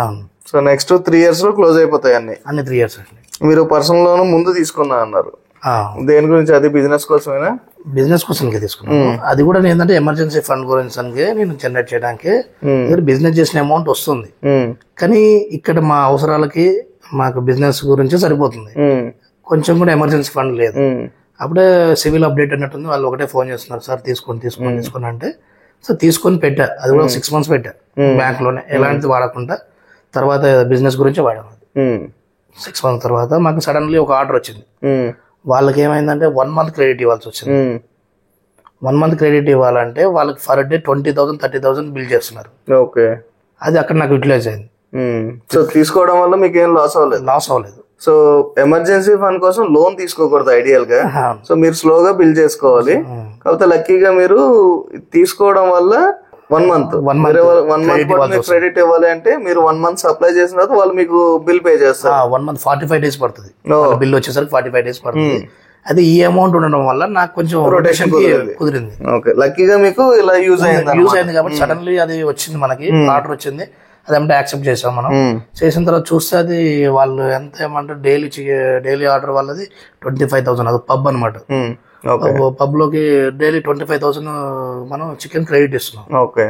సో నెక్స్ట్ 3 years లో క్లోజ్ అయిపోతాయి అన్ని 3 years అండి. మీరు పర్సనల్ లోన్ ముందు తీసుకున్నా అన్నారు, దేని గురించి? అది బిజినెస్ కోసమేనా? బిజినెస్ కోసం తీసుకున్నాను. అది కూడా ఏంటంటే ఎమర్జెన్సీ ఫండ్ గురించి నేను జనరేట్ చేయడానికి. బిజినెస్ చేసిన అమౌంట్ వస్తుంది, కానీ ఇక్కడ మా అవసరాలకి మాకు బిజినెస్ గురించి సరిపోతుంది. కొంచెం కూడా ఎమర్జెన్సీ ఫండ్ లేదు. అప్పుడే సివిల్ అప్డేట్ అన్నట్టుంది, వాళ్ళు ఒకటే ఫోన్ చేస్తున్నారు, సార్ తీసుకొని అంటే సో తీసుకొని పెట్టా. అది కూడా 6 months పెట్టా బ్యాంక్ లోనే, ఎలాంటిది వాడకుండా. తర్వాత బిజినెస్ గురించి వాడాను. 6 months తర్వాత మాకు సడన్లీ ఒక ఆర్డర్ వచ్చింది. వాళ్ళకి ఏమైందంటే 1 month క్రెడిట్ ఇవ్వాల్సి వచ్చింది. 1 month క్రెడిట్ ఇవ్వాలంటే వాళ్ళకి ఫర్ డే 20,000 30,000 బిల్ చేస్తున్నారు. ఓకే, అది అక్కడ నాకు యూటిలైజ్ అయింది. సో తీసుకోవడం వల్ల మీకు ఏం లాస్ అవ్వలేదు. సో ఎమర్జెన్సీ ఫండ్ కోసం లోన్ తీసుకోకూడదు ఐడియల్ గా. సో మీరు స్లోగా బిల్ చేసుకోవాలి. కాకపోతే లక్కీగా మీరు తీసుకోవడం వల్ల 1 month క్రెడిట్ ఇవ్వాలి అంటే మీరు 1 month సప్లై చేసిన తర్వాత వాళ్ళు మీకు బిల్ పే చేస్తారు. 1 month 45 days పడుతుంది, బిల్ వచ్చేసరికి 45 days పడుతుంది. అది ఈ అమౌంట్ ఉండడం వల్ల నాకు కొంచెం రొటేషన్ కుదిరింది. ఓకే, లక్కీగా మీకు ఇలా యూజ్ అయింది కాబట్టి సడన్లీ అది వచ్చింది, మనకి ఆర్డర్ వచ్చింది. అదంటే యాక్సెప్ట్ చేసాం. మనం చేసిన తర్వాత చూస్తే అది వాళ్ళు ఎంత ఏమంటారు, డైలీ ఆర్డర్ వాళ్ళది 25,000. అది పబ్ అనమాట. పబ్ లోకి డైలీ 25,000 మనం చికెన్ క్రెడిట్ ఇస్తున్నాం. ఓకే,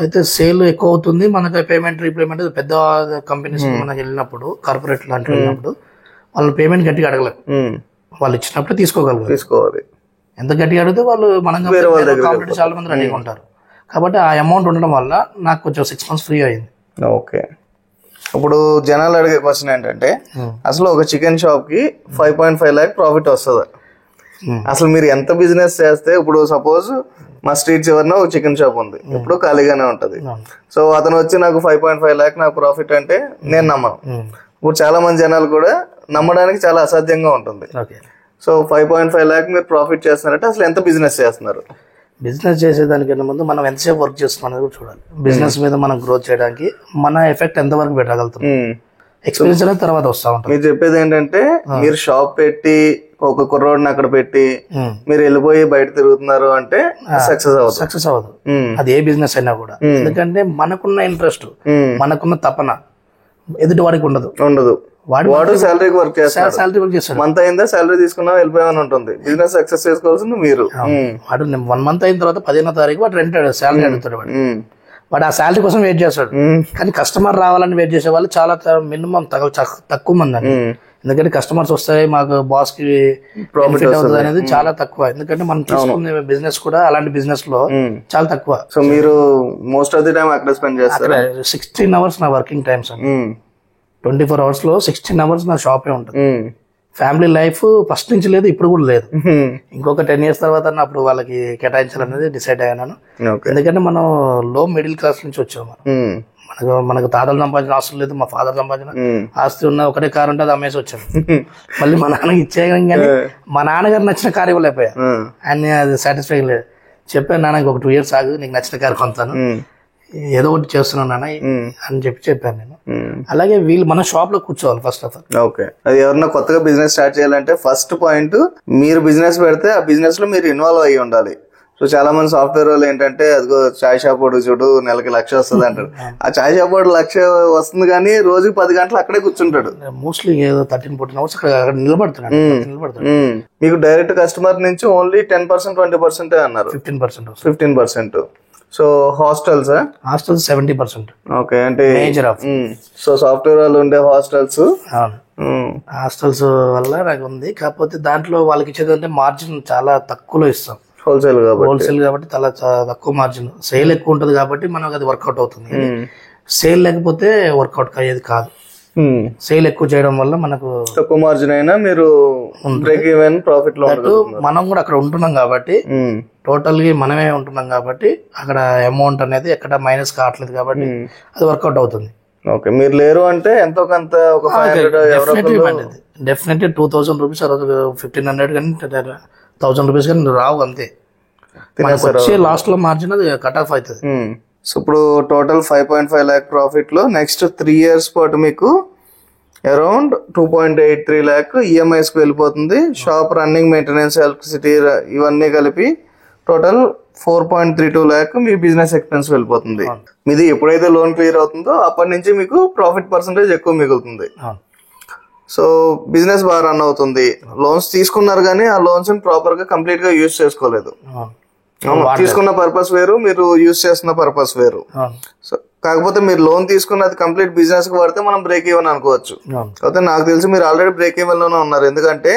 అయితే సేల్ ఎక్కువ అవుతుంది మనకి. పేమెంట్ రీపేమెంట్ పెద్ద కంపెనీస్ మనకి వెళ్ళినప్పుడు, కార్పొరేట్ లాంటి వెళ్ళినప్పుడు వాళ్ళు పేమెంట్ గట్టిగా అడగలేదు. వాళ్ళు ఇచ్చినప్పుడు తీసుకోవాలి. ఎంత గట్టిగా అడిగితే వాళ్ళు మనం కాంపిటీటర్ చాలా మంది రెడీగా ఉంటారు. కాబట్టి ఆ అమౌంట్ ఉండడం వల్ల నాకు కొంచెం 6 months ఫ్రీ అయింది. ఓకే, ఇప్పుడు జనాలు అడిగే క్వశ్చన్ ఏంటంటే, అసలు ఒక చికెన్ షాప్ కి 5.5 lakh ప్రాఫిట్ వస్తుందా? అసలు మీరు ఎంత బిజినెస్ చేస్తే, ఇప్పుడు సపోజ్ మా స్ట్రీట్ చివరిన ఒక చికెన్ షాప్ ఉంది, ఇప్పుడు ఖాళీగానే ఉంటది. సో అతను వచ్చి నాకు 5.5 lakh నాకు ప్రాఫిట్ అంటే నేను నమ్మను. ఇప్పుడు చాలా మంది జనాలు కూడా నమ్మడానికి చాలా అసాధ్యంగా ఉంటుంది. సో 5.5 lakh మీరు ప్రాఫిట్ చేస్తున్నారంటే అసలు ఎంత బిజినెస్ చేస్తున్నారు? బిజినెస్ చేసేదానికన్నా ముందు మనం ఎంతసేపు వర్క్ చేస్తున్నాం అనేది కూడా చూడాలి. బిజినెస్ మీద మనం గ్రోత్ చేయడానికి మన ఎఫెక్ట్ ఎంత వరకు పెట్టగలుగుతాం, ఎక్స్పీరియన్స్ అనేది తర్వాత వస్తా ఉంటుంది. మీరు చెప్పేది ఏంటంటే, మీరు షాప్ పెట్టి ఒక కుర్రోడ్ని అక్కడ పెట్టి మీరు వెళ్ళిపోయి బయట తిరుగుతున్నారు అంటే సక్సెస్ అవ్వదు. అది ఏ బిజినెస్ అయినా కూడా. ఎందుకంటే మనకున్న ఇంట్రెస్ట్, మనకున్న తపన ఎదుటి వాడికి ఉండదు. వాడు శాలరీకి వర్క్ చేస్తాడు, శాలరీ వర్క్ చేస్తాడు. మంత్ అయిందా శాలరీ తీసుకున్నా వెళ్ళిపోయామని ఉంటుంది. బిజినెస్ సక్సెస్ చేసుకోవాల్సింది మీరు. వాడు 1 మంత్ అయిన తర్వాత 15వ తారీఖు వాడు రెంట్ శాలరీ అడుగుతాడు. వాడు ఆ శాలరీ కోసం వెయిట్ చేస్తాడు. కానీ కస్టమర్ రావాలని వెయిట్ చేసే వాళ్ళు చాలా మినిమం తక్కువ మంది అండి. ఎందుకంటే కస్టమర్స్ వస్తాయి, మాకు బాస్ కి ప్రాఫిట్ అవుతుంది అనేది చాలా తక్కువ. ఎందుకంటే మనం తీసుకునే బిజినెస్ కూడా అలాంటి బిజినెస్ లో చాలా తక్కువ. సో మీరు మోస్ట్ ఆఫ్ ది టైం అక్కడ స్పెండ్ చేస్తారు. 16 hours నా వర్కింగ్ టైమ్స్ అండి. 24 hours లో 16 hours నా షాపే ఉంటుంది. ఫ్యామిలీ లైఫ్ ఫస్ట్ నుంచి లేదు, ఇప్పుడు కూడా లేదు. ఇంకొక 10 years తర్వాత అప్పుడు వాళ్ళకి కేటాయించాలనేది డిసైడ్ అయ్యాను. ఎందుకంటే మనం లో మిడిల్ క్లాస్ నుంచి వచ్చాము. మనకు తాతలు సంపాదించిన ఆస్తులు లేదు, మా ఫాదర్ సంపాదించిన ఆస్తి ఉన్న ఒకటే కారు ఉంటే అది అమ్మేసి వచ్చాను. మళ్ళీ మా నాన్నకి ఇచ్చేయడం కానీ మా నాన్నగారు నచ్చిన కారు ఇవ్వలేకపోయా. ఆయన అది సాటిస్ఫై లేదు. చెప్పాను, నాన్నకి ఒక 2 years ఆగు, నీకు నచ్చిన కారు కొంతాను, ఏదో ఒకటి చేస్తున్నాను నాన్న అని చెప్పాను నేను. అలాగే వీళ్ళు మన షాప్ లో కూర్చోవాలి ఫస్ట్ ఆఫ్ ఆల్. ఓకే, అది ఎవరన్నా కొత్తగా బిజినెస్ స్టార్ట్ చేయాలంటే ఫస్ట్ పాయింట్ మీరు బిజినెస్ పెడితే ఆ బిజినెస్ లో మీరు ఇన్వాల్వ్ అయ్యి ఉండాలి. సో చాలా మంది సాఫ్ట్వేర్ వాళ్ళు ఏంటంటే అదిగో చాయ్ షాప్ వాడు చూడు నెలకి 1,00,000 వస్తుంది అంటారు. ఆ చాయ్ షాప్ వాడు 1,00,000 వస్తుంది కానీ రోజుకి 10 గంటలు అక్కడే కూర్చుంటాడు. మోస్ట్లీ 13-14 hours అక్కడ నిలబడుతున్నాడు. మీకు డైరెక్ట్ కస్టమర్ నుంచి ఓన్లీ 10%, 20% అన్నారు. 15%. So hostels 70%. ఓకే, అంటే మేజర్ ఆఫ్. సో సాఫ్ట్వేర్ వాళ్ళు ఉండే హాస్టల్స్ వల్ల నాకు ఉంది. కాకపోతే దాంట్లో వాళ్ళకి ఇచ్చేదంటే మార్జిన్ చాలా తక్కువలో ఇస్తాం. హోల్సేల్ కాబట్టి చాలా తక్కువ మార్జిన్. సేల్ ఎక్కువ ఉంటుంది కాబట్టి మనకు అది వర్కౌట్ అవుతుంది. సేల్ లేకపోతే వర్కౌట్ అయ్యేది కాదు. సేల్ ఎక్కువ చేయడం వల్ల మనకు తక్కువ మార్జిన్ అయినా మీరు బ్రేక్ ఈవెన్ ప్రాఫిట్ లో మనం కూడా అక్కడ ఉంటున్నాం కాబట్టి, టోటల్ గా మనమే ఉంటున్నాం కాబట్టి అక్కడ అమౌంట్ అనేది ఎక్కడ మైనస్ కావట్లేదు కాబట్టి అది వర్కౌట్ అవుతుంది. ఓకే, మీరు లేరు అంటే ఎంతో కొంత ఒక 500 డెఫినెట్లీ 2,000 రూపీస్ 1,500 కానీ 1,000 రూపీస్ కానీ రావు. అంతే వచ్చే లాస్ట్ లో మార్జిన్ అది కట్ ఆఫ్ అవుతుంది. సో ఇప్పుడు టోటల్ 5.5 lakh ప్రాఫిట్ లో నెక్స్ట్ 3 years పాటు మీకు అరౌండ్ 2.83 lakh ఈఎంఐస్ కి వెళ్ళిపోతుంది. షాప్ రన్నింగ్, మెయింటెనెన్స్, ఎలక్ట్రిసిటీ ఇవన్నీ కలిపి టోటల్ 4.32 lakh మీ బిజినెస్ ఎక్స్పెన్స్ వెళ్ళిపోతుంది. మీది ఎప్పుడైతే లోన్ క్లియర్ అవుతుందో అప్పటి నుంచి మీకు ప్రాఫిట్ పర్సంటేజ్ ఎక్కువ మిగులుతుంది. సో బిజినెస్ బాగా రన్ అవుతుంది. లోన్స్ తీసుకున్నారు కానీ ఆ లోన్స్ ప్రాపర్ గా కంప్లీట్ గా యూజ్ చేసుకోలేదు. తీసుకున్న పర్పస్ వేరు, మీరు యూజ్ చేస్తున్న పర్పస్ వేరు. సో కాకపోతే మీరు లోన్ తీసుకున్నది కంప్లీట్ బిజినెస్ కి వాడితే మనం బ్రేక్ ఈవెన్ అనుకోవచ్చు. కాకపోతే నాకు తెలిసి మీరు ఆల్రెడీ బ్రేక్ ఈవెన్ లోనే ఉన్నారు. ఎందుకంటే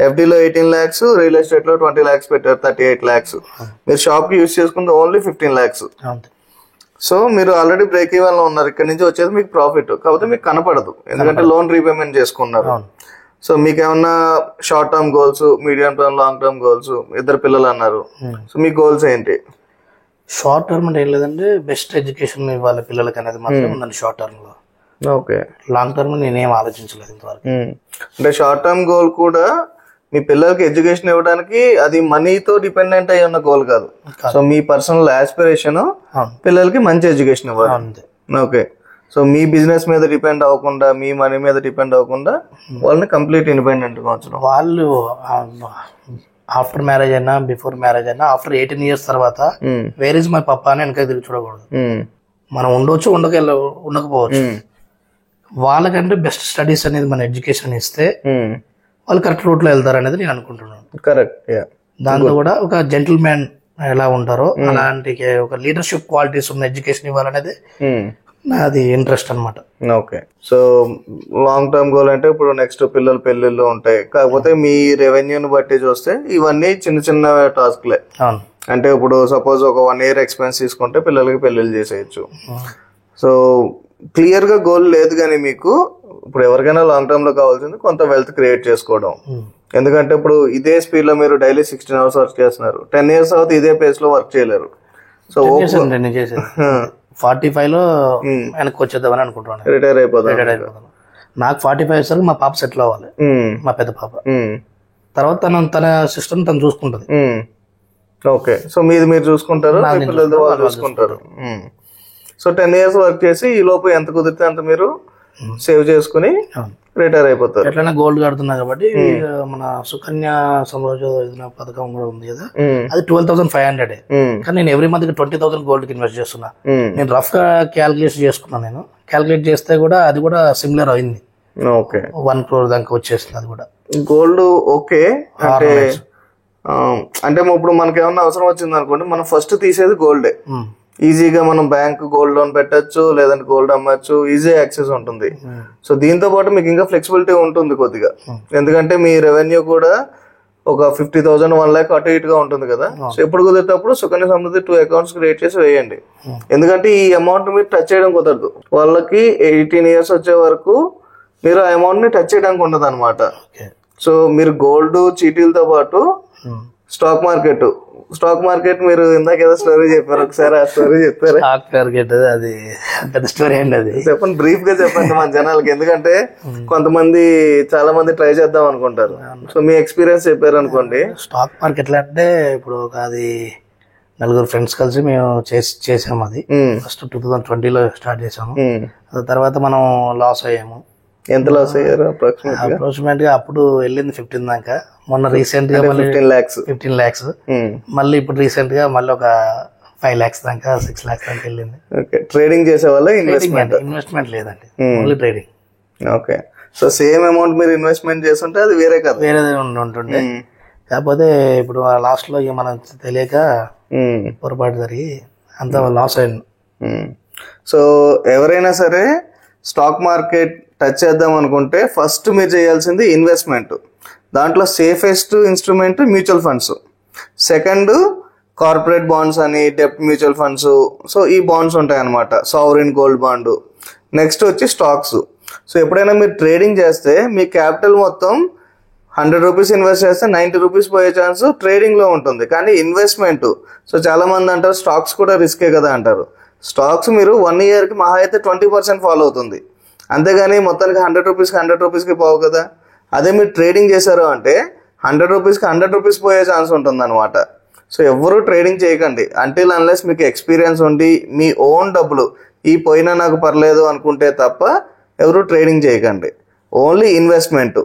ఎఫ్డీలో 18 lakhs, రియల్ ఎస్టేట్ లో 20 lakhs పెట్టారు, 38 lakhs. మీరు షాప్ కి యూజ్ చేసుకుంటే ఓన్లీ 15 lakhs. సో మీరు ఆల్రెడీ బ్రేక్ ఈవెన్ లో ఉన్నారు. ఇక్కడ నుంచి వచ్చేది మీకు ప్రాఫిట్, కాకపోతే మీకు కనపడదు ఎందుకంటే లోన్ రీపేమెంట్ చేసుకున్నారు. సో మీకు ఏమన్నా short term goals, medium term, long term goals, 2 పిల్లలు అన్నారు. సో మీ గోల్స్ ఏంటి? షార్ట్ టర్మ్ అంటే ఏం లేదంటే బెస్ట్ ఎడ్యుకేషన్ ఇవ్వాలి పిల్లలకి అనేది మాత్రం ఉందండి షార్ట్ టర్మ్ లో. ఓకే, లాంగ్ టర్మ్ నేనేం ఆలోచించలేదు ఇంతవరకు. అంటే షార్ట్ టర్మ్ గోల్ కూడా మీ పిల్లలకి ఎడ్యుకేషన్ ఇవ్వడానికి అది మనీతో డిపెండెంట్ అయ్యి ఉన్న గోల్ కాదు. సో మీ పర్సనల్ ఆస్పిరేషన్ పిల్లలకి మంచి ఎడ్యుకేషన్ ఇవ్వాలి. ఓకే, సో మీ బిజినెస్ మీద డిపెండ్ అవ్వకుండా, మీ మనీ మీద డిపెండ్ అవ్వకుండా వాళ్ళని కంప్లీట్ ఇండిపెండెంట్ గా ఉంచడం. వాళ్ళు ఆఫ్టర్ మ్యారేజ్ అయినా బిఫోర్ మ్యారేజ్ అయినా ఆఫ్టర్ 18 years తర్వాత వేర్ ఇస్ మై పప్పా అని వెనక తిరిగి చూడకూడదు. మనం ఉండొచ్చు, ఉండకపోవచ్చు. వాళ్ళకంటే బెస్ట్ స్టడీస్ అనేది మన ఎడ్యుకేషన్ ఇస్తే వాళ్ళు కరెక్ట్ రూట్ లో వెళ్తారు అనేది నేను అనుకుంటున్నాను. కరెక్ట్. దాంతో కూడా ఒక జెంటిల్ మ్యాన్ ఎలా ఉంటారో అలాంటి ఒక లీడర్షిప్ క్వాలిటీస్ ఉన్న ఎడ్యుకేషన్ ఇవ్వాలనేది నాది ఇంట్రెస్ట్ అనమాట. Okay, so long term goal అంటే ఇప్పుడు నెక్స్ట్ పిల్లల పెళ్లిళ్ళు ఉంటాయి. కాకపోతే మీ రెవెన్యూని బట్టి చూస్తే ఇవన్నీ చిన్న చిన్న టాస్క్లే. అంటే ఇప్పుడు సపోజ్ ఒక 1 year ఎక్స్పెన్స్ తీసుకుంటే పిల్లలకి పెళ్లిళ్ళు చేసేయచ్చు. సో క్లియర్ గా గోల్ లేదు కానీ మీకు ఇప్పుడు ఎవరికైనా లాంగ్ టర్మ్ లో కావాల్సింది కొంత వెల్త్ క్రియేట్ చేసుకోవడం. ఎందుకంటే ఇప్పుడు ఇదే స్పీడ్ లో మీరు డైలీ 16 hours వర్క్ చేస్తున్నారు. 10 years తర్వాత ఇదే పేస్ లో వర్క్ చేయలేరు. సో 45 లో వెనక్కి వచ్చేద్దామని అనుకుంటున్నాను. రిటైర్ అయిపోతాను. నాకు 45 వచ్చేసరికి మా పాప సెటిల్ అవ్వాలి, మా పెద్ద పాప. తర్వాత తన సిస్టమ్ తను చూసుకుంటది. ఓకే, సో మీది మీరు చూసుకుంటారు, పిల్లలతో వాళ్ళు చూసుకుంటారు. సో 10 years వర్క్ చేసి ఈ లోపు ఎంత కుదిరితే అంత మీరు సేవ్ చేసుకుని రిటైర్ అయిపోతారు. ఎట్లైనా గోల్డ్ కడుతున్నా కాబట్టి మన సుకన్య సమృద్ధి యోజన పథకం కూడా ఉంది కదా, అది 12,500. కానీ నేను ఎవ్రీ మంత్ 20,000 గోల్డ్ కి ఇన్వెస్ట్ చేస్తున్నా. నేను రఫ్ గా క్యాల్కులేట్ చేసుకున్నాను. నేను క్యాల్కులేట్ చేస్తే కూడా అది కూడా సిమిలర్ అయింది. ఓకే. 1 crore దాకా వచ్చేస్తుంది అది కూడా. గోల్డ్ ఓకే అంటే అంటే ఇప్పుడు మనకి ఏమన్నా అవసరం వచ్చింది అనుకోండి, మనం ఫస్ట్ తీసేది గోల్డే. ఈజీగా మనం బ్యాంక్ గోల్డ్ లోన్ పెట్టచ్చు, లేదంటే గోల్డ్ అమ్మచ్చు, ఈజీ యాక్సెస్ ఉంటుంది. సో దీంతో పాటు మీకు ఇంకా ఫ్లెక్సిబిలిటీ ఉంటుంది కొద్దిగా, ఎందుకంటే మీ రెవెన్యూ కూడా ఒక 50,000 1 lakh అటు ఇటుగా ఉంటుంది కదా. సో ఎప్పుడు కుదిరేటప్పుడు సుకన్య సమృద్ధి 2 accounts క్రియేట్ చేసి వేయండి. ఎందుకంటే ఈ అమౌంట్ మీరు టచ్ చేయడం కుదరదు. వాళ్ళకి 18 years వచ్చే వరకు మీరు ఆ అమౌంట్ ని టచ్ చేయడానికి ఉండదు అనమాట. సో మీరు గోల్డ్ చీటీలతో పాటు స్టాక్ మార్కెట్ మీరు ఇందాక ఏదో స్టోరీ చెప్పారు, ఒకసారి ఆ స్టోరీ చెప్తారా? స్టాక్ మార్కెట్ అది పెద్ద స్టోరీ అండి, అది చెప్పండి, బ్రీఫ్ గా చెప్పండి మన జనాలకి, ఎందుకంటే కొంతమంది చాలా మంది ట్రై చేద్దాం అనుకుంటారు. సో మీ ఎక్స్పీరియన్స్ చెప్పారు అనుకోండి. స్టాక్ మార్కెట్ అంటే ఇప్పుడు అది 4 ఫ్రెండ్స్ కలిసి మేము చేసాము. అది ఫస్ట్ 2020లో స్టార్ట్ చేసాము. తర్వాత మనం లాస్ అయ్యాము. ఎంత లాస్ అయ్యారు అప్రాక్సిమేట్ గా? అప్పుడు వెళ్ళింది 15 దాకా. మొన్న రీసెంట్ గా 15 lakhs. మళ్ళీ ఇప్పుడు రీసెంట్ గా మళ్ళీ ఒక 5 lakhs దాకా 6 lakhs దాకా వెళ్ళింది. ట్రేడింగ్ చేసే వాళ్ళ ఇన్వెస్ట్మెంట్ లేదండి, only trading. Okay. So same amount మీరు ఇన్వెస్ట్మెంట్ చేస్తుంటే అది వేరే కదా, వేరేదే ఉంటుండే. కాకపోతే ఇప్పుడు లాస్ట్ లో మనం తెలియక పొరపాటు జరిగి అంత లాస్ అయింది. సో ఎవరైనా సరే స్టాక్ మార్కెట్ టచ్ చేద్దాం అనుకుంటే ఫస్ట్ మీరు చేయాల్సింది ఇన్వెస్ట్మెంట్. దాంట్లో safest instrument mutual funds, second corporate bonds అని, డెప్ట్ మ్యూచువల్ ఫండ్స్. సో ఈ బాండ్స్ ఉంటాయి అనమాట, సావరిన్ గోల్డ్ బాండ్. నెక్స్ట్ వచ్చి స్టాక్స్. సో ఎప్పుడైనా మీరు ట్రేడింగ్ చేస్తే మీ క్యాపిటల్ మొత్తం 100 రూపీస్ ఇన్వెస్ట్ చేస్తే 90 రూపీస్ పోయే ఛాన్స్ ట్రేడింగ్ లో ఉంటుంది. కానీ ఇన్వెస్ట్మెంట్, సో చాలా మంది అంటారు స్టాక్స్ కూడా రిస్కే కదా అంటారు. స్టాక్స్ మీరు 1 year కి మహా అయితే 20% ఫాలో అవుతుంది, అంతేగాని మొత్తానికి 100 రూపీస్కి 100 రూపీస్కి పోవు కదా. అదే మీరు ట్రేడింగ్ చేశారు అంటే 100 రూపీస్కి 100 రూపీస్ పోయే ఛాన్స్ ఉంటుంది అనమాట. సో ఎవరు ట్రేడింగ్ చేయకండి అంటిల్ అన్లెస్ మీకు ఎక్స్పీరియన్స్ ఉండి మీ ఓన్ డబ్బులు ఈ పోయినా నాకు పర్లేదు అనుకుంటే తప్ప ఎవరు ట్రేడింగ్ చేయకండి. ఓన్లీ ఇన్వెస్ట్మెంట్,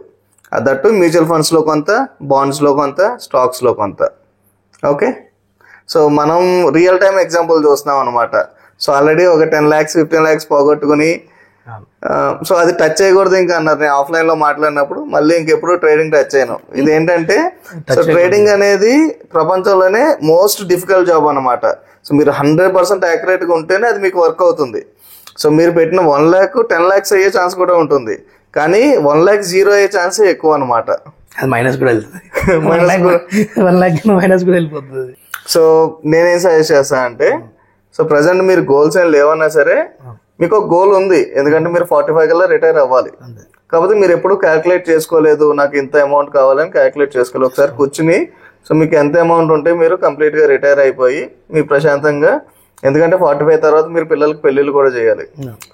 దట్టు మ్యూచువల్ ఫండ్స్లో కొంత, బాండ్స్లో కొంత, స్టాక్స్లో కొంత. ఓకే. సో మనం రియల్ టైం ఎగ్జాంపుల్ చూస్తున్నాం అనమాట. సో ఆల్రెడీ ఒక 10 lakhs 15 lakhs పోగొట్టుకుని సో అది టచ్ చేయకూడదు ఇంకా అన్నారు. నేను ఆఫ్లైన్ లో మాట్లాడినప్పుడు మళ్ళీ ఇంకెప్పుడు ట్రేడింగ్ టచ్ చేయను. ఇది ఏంటంటే సో ట్రేడింగ్ అనేది ప్రపంచంలోనే మోస్ట్ డిఫికల్ట్ జాబ్ అనమాట. సో మీరు 100% యాక్యురేట్ గా ఉంటేనే అది మీకు వర్క్ అవుతుంది. సో మీరు పెట్టిన 1 lakh 10 lakhs అయ్యే ఛాన్స్ కూడా ఉంటుంది, కానీ 1 lakh జీరో అయ్యే ఛాన్స్ ఎక్కువ అనమాట. అది మైనస్ కూడా వెళ్తుంది, 1 lakh మైనస్ కూడా వెళ్ళిపోతుంది. సో నేనేం సజెస్ట్ చేస్తా అంటే, సో ప్రజెంట్ మీరు గోల్స్ ఏం లేవన్నా సరే మీకు ఒక గోల్ ఉంది, ఎందుకంటే మీరు 45 కల్లా రిటైర్ అవ్వాలి. కాకపోతే మీరు ఎప్పుడు క్యాల్కులేట్ చేసుకోలేదు నాకు ఇంత అమౌంట్ కావాలని క్యాల్కులేట్ చేసుకోలేదు. ఒకసారి కూర్చుని సో మీకు ఎంత అమౌంట్ ఉంటే మీరు కంప్లీట్ గా రిటైర్ అయిపోయి మీ ప్రశాంతంగా, ఎందుకంటే 45 తర్వాత మీరు పిల్లలకి పెళ్లిళ్ళు కూడా చేయాలి.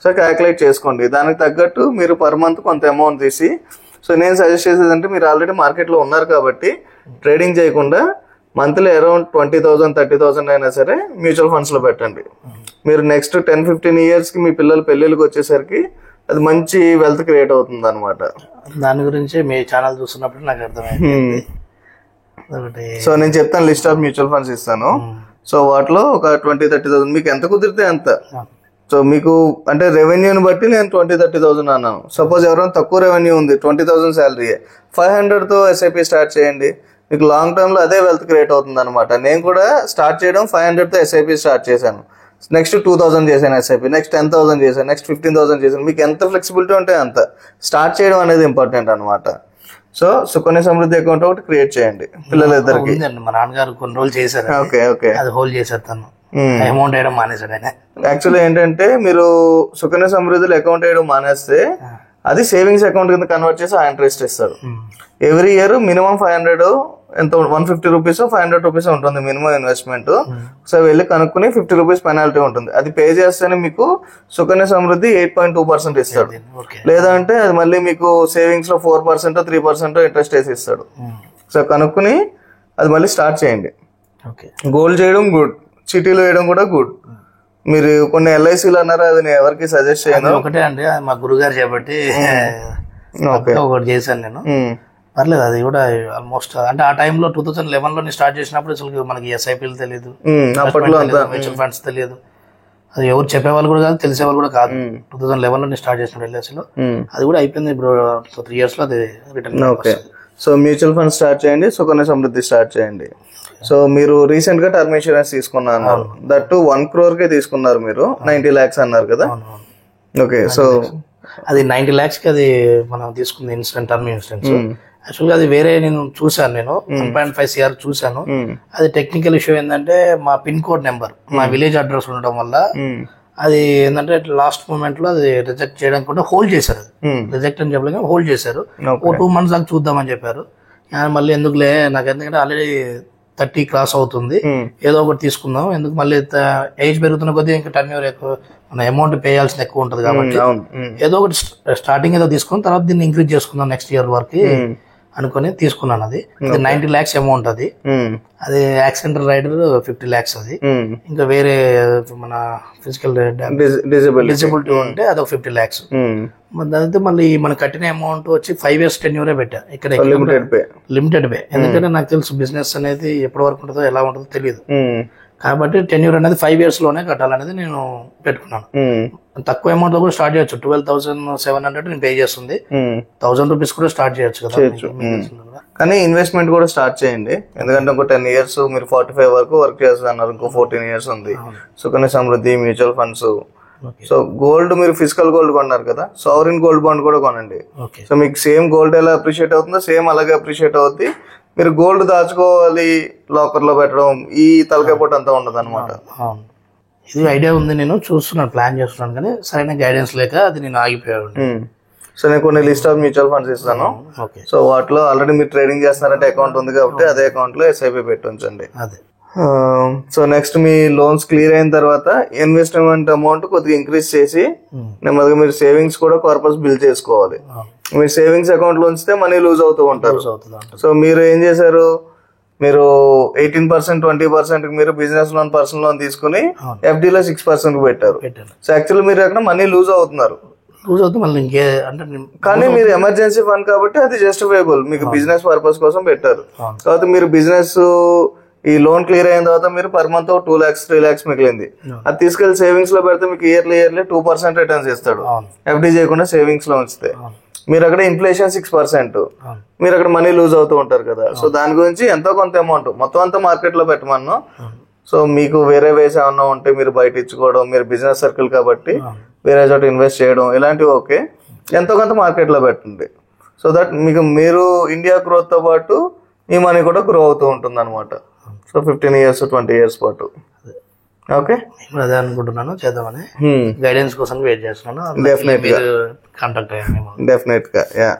సో క్యాల్కులేట్ చేసుకోండి, దానికి తగ్గట్టు మీరు పర్ మంత్ కొంత అమౌంట్ తీసి. సో నేను సజెస్ట్ చేసేది అంటే మీరు ఆల్రెడీ మార్కెట్లో ఉన్నారు కాబట్టి ట్రేడింగ్ చేయకుండా మంత్లీ అరౌండ్ 20,000 30,000 అయినా సరే మ్యూచువల్ ఫండ్స్ లో పెట్టండి. మీరు నెక్స్ట్ 10-15 years కి మీ పిల్లల పెళ్లిళ్ళకి వచ్చేసరికి అది మంచి వెల్త్ క్రియేట్ అవుతుంది అనమాట. దాని గురించి మీ ఛానల్ చూస్తున్నప్పుడు నాకు అర్థమైంది. సో నేను చెప్తాను, లిస్ట్ ఆఫ్ మ్యూచువల్ ఫండ్స్ ఇస్తాను. సో వాటిలో ఒక 20-30,000 మీకు ఎంత కుదిరితే అంత. సో మీకు అంటే రెవెన్యూని బట్టి నేను 20-30,000 అన్నాను. సపోజ్ ఎవరైనా తక్కువ రెవెన్యూ ఉంది, 20,000 శాలరీ, 500తో ఎస్ఐపి స్టార్ట్ చేయండి. మీకు లాంగ్ టర్మ్ లో అదే వెల్త్ క్రియేట్ అవుతుంది అనమాట. నేను కూడా స్టార్ట్ చేయడం 500తో ఎస్ఐపి స్టార్ట్ చేశాను. నెక్స్ట్ 2,000 చేశాను ఎస్ఐపి, నెక్స్ట్ 10,000 చేశాను, నెక్స్ట్ 15,000 చేశాను. మీకు ఎంత ఫ్లెక్సిబిలిటీ ఉంటే అంత స్టార్ట్ చేయడం అనేది ఇంపార్టెంట్ అనమాట. సో సుకన్య సమృద్ధి అకౌంట్ ఒకటి క్రియేట్ చేయండి పిల్లలిద్దరికి. మా నాన్నగారు కొన్ని రోజులు చేశారు, అది హోల్డ్ చేశారు, తను అమౌంట్ వేయడం మానేశాడు ఆయన. యాక్చువల్లీ ఏంటంటే మీరు సుకన్య సమృద్ధిలో అకౌంట్ వేయడం మానేస్తే అది సేవింగ్స్ అకౌంట్ కింద కన్వర్ట్ చేసి ఆ ఇంట్రెస్ట్ ఇస్తారు. ఎవ్రీ ఇయర్ మినిమం 500 ఎంత 150 రూపీస్ 500 రూపీస్ ఉంటుంది మినిమం ఇన్వెస్ట్మెంట్. సో వెళ్ళి కనుక్కుని 50 రూపీస్ పెనాల్టీ ఉంటుంది. అది పే చేస్తేనే మీకు సుకన్య సమృద్ధి 8.2% ఇస్తాడు. లేదంటే అది మళ్ళీ మీకు సేవింగ్స్ లో 4% 3% ఇంట్రెస్ట్ వేసి ఇస్తాడు. సో కనుక్కుని అది మళ్ళీ స్టార్ట్ చేయండి. గోల్డ్ చేయడం గుడ్, చిటీలు వేయడం కూడా గుడ్. మీరు కొన్ని ఎల్ఐసీలు అన్నారు, అది నేను ఎవరికి సజెస్ట్ చేయను. ఒకటే అండి మా గురుగారు చేపట్టి ఒకటి చేశాను నేను, పర్లేదు. అది కూడా ఆల్మోస్ట్ అంటే ఆ టైంలో 2011లో స్టార్ట్ చేసినప్పుడు అసలు మనకి ఎస్ఐపీలు తెలియదు, మ్యూచువల్ ఫండ్స్ తెలియదు. అది ఎవరు చెప్పేవాళ్ళు కూడా కాదు, తెలిసేవాళ్ళు కూడా కాదు. 2011లో నేను స్టార్ట్ చేసిన ఎల్ఐసిలో, అది కూడా అయిపోయింది ఇప్పుడు 3 years లో అది return. Okay, so mutual fund start చేయండి, సుకన్య సమృద్ధి స్టార్ట్ చేయండి. సో మీరు రీసెంట్ గా టర్మ్ ఇన్సూరెన్స్ తీసుకున్నారు, దట్ 1 crore కే తీసుకున్నారు మీరు, 90 lakhs అన్నారు కదా. ఓకే, సో అది 90 lakhs కి అది మనం తీసుకుంది ఇన్సూరెన్స్, టర్మ్ ఇన్సూరెన్స్. యాక్చువల్గా అది వేరే నేను చూసాను, నేను 1.5 CR చూసాను. అది టెక్నికల్ ఇష్యూ ఏంటంటే మా పిన్ కోడ్ నెంబర్, మా విలేజ్ అడ్రస్ ఉండడం వల్ల అది ఏంటంటే లాస్ట్ మూమెంట్ లో అది రిజెక్ట్ చేయడానికి కూడా హోల్డ్ చేశారు. రిజెక్ట్ అని చెప్పలేక హోల్డ్ చేశారు. 2 months దాకా చూద్దామని చెప్పారు. మళ్ళీ ఎందుకులే, నాకు ఎందుకంటే ఆల్రెడీ 30 క్రాస్ అవుతుంది, ఏదో ఒకటి తీసుకుందాం, ఎందుకు మళ్ళీ ఏజ్ పెరుగుతున్న కొద్దీ ఇంకా టర్న్ ఎక్కువ, మన అమౌంట్ పే చేయాల్సిన ఎక్కువ ఉంటుంది కాబట్టి ఏదో ఒకటి స్టార్టింగ్ ఏదో తీసుకుని తర్వాత దీన్ని ఇంక్రీజ్ చేసుకుందాం నెక్స్ట్ ఇయర్ వరకు అనుకుని తీసుకున్నాను. అది 90 lakhs అమౌంట్. అది యాక్సిడెంటల్ రైడర్ 50 lakhs. అది ఇంకా వేరే మన ఫిజికల్ డిజబిలిటీ ఉంటే అదొక 50 lakhs. దాంతో మళ్ళీ మనం కట్టిన అమౌంట్ వచ్చి 5 years tenure పెట్టా. ఇక్కడ లిమిటెడ్ పే, ఎందుకంటే నాకు తెలుసు బిజినెస్ అనేది ఎప్పటి వరకు ఉంటుందో ఎలా ఉంటుందో తెలియదు కాబట్టి టెన్యూర్ అనేది 5 years లోనే కట్టాలనేది నేను పెట్టుకున్నాను. తక్కువ అమౌంట్ లో కూడా స్టార్ట్ చేయొచ్చు, 12,700 నేను పే చేస్తుంది, 1000 rupees కూడా స్టార్ట్ చేయొచ్చు కదా. కానీ ఇన్వెస్ట్మెంట్ కూడా స్టార్ట్ చేయండి, ఎందుకంటే ఇంకో 10 years మీరు 45 వరకు వర్క్ చేస్తున్నారు, ఇంకో 14 years ఉంది. Sukanya Samriddhi, mutual funds. So gold, మీరు ఫిజికల్ గోల్డ్ కొన్నారు కదా, సావరిన్ గోల్డ్ బాండ్ కూడా కొనండి. సో మీకు సేమ్ గోల్డ్ ఎలా అప్రిషియేట్ అవుతుందో సేమ్ అలాగే అప్రిషియేట్ అవుతుంది. మీరు గోల్డ్ దాచుకోవాలి, లాకర్ లో పెట్టడం, ఈ తలకాయ పొట్టు అంతా ఉండదు అనమాట. ఇది ఐడియా ఉంది, నేను చూస్తున్నాను, ప్లాన్ చేస్తున్నాను, కానీ సరైన గైడెన్స్ లేక అది నేను ఆగిపోయాను. సో నేను కొన్ని లిస్ట్ ఆఫ్ మ్యూచువల్ ఫండ్స్ ఇస్తాను. సో వాటిలో ఆల్రెడీ మీరు ట్రేడింగ్ చేస్తున్నారంటే అకౌంట్ ఉంది కాబట్టి అదే అకౌంట్ లో SIP పెట్టి ఉంచండి. సో నెక్స్ట్ మీ లోన్స్ క్లియర్ అయిన తర్వాత ఇన్వెస్ట్మెంట్ అమౌంట్ కొద్దిగా ఇంక్రీజ్ చేసి నెమ్మదిగా మీరు సేవింగ్స్ కూడా పర్పస్ బిల్డ్ చేసుకోవాలి. మీరు సేవింగ్స్ అకౌంట్ లో ఉంచితే మనీ లూజ్ అవుతూ ఉంటారు. సో మీరు ఏం చేశారు, మీరు 18%, 20% మీరు బిజినెస్ లోన్, పర్సనల్ లోన్ తీసుకుని FD లో 6% పెట్టారు. సో యాక్చువల్లీ మీరు అక్కడ మనీ లూజ్ అవుతున్నారు. కానీ మీరు ఎమర్జెన్సీ ఫండ్ కాబట్టి అది జస్టిఫైబుల్, మీకు బిజినెస్ పర్పస్ కోసం పెట్టారు. తర్వాత మీరు బిజినెస్ ఈ లోన్ క్లియర్ అయిన తర్వాత మీరు పర్ మంత్ 2 lakhs 3 lakhs మిగిలింది, అది తీసుకెళ్లి సేవింగ్స్ లో పెడితే మీకు ఇయర్లీ 2% రిటర్న్స్ ఇస్తాడు, FD చేయకుండా సేవింగ్స్ లో ఉంచితే. మీరు అక్కడ ఇన్ఫ్లేషన్ 6%, మీరు అక్కడ మనీ లూజ్ అవుతూ ఉంటారు కదా. సో దాని గురించి ఎంతో కొంత అమౌంట్ మొత్తం అంతా మార్కెట్ లో పెట్టమన్నా. సో మీకు వేరే వేస్ ఏమన్నా ఉంటే మీరు బయట ఇచ్చుకోవడం, మీరు బిజినెస్ సర్కిల్ కాబట్టి వేరే చోట ఇన్వెస్ట్ చేయడం, ఇలాంటివి ఓకే, ఎంతో కొంత మార్కెట్ లో పెట్టండి. సో దట్ మీకు మీరు ఇండియా గ్రోత్ తో పాటు మీ మనీ కూడా గ్రో అవుతూ ఉంటుంది అనమాట. సో 15 years 20 years పాటు. ఓకే, అదే అనుకుంటున్నాను చేద్దామని, గైడెన్స్ కోసం వెయిట్ చేస్తున్నాను. డెఫినెట్ గా యా.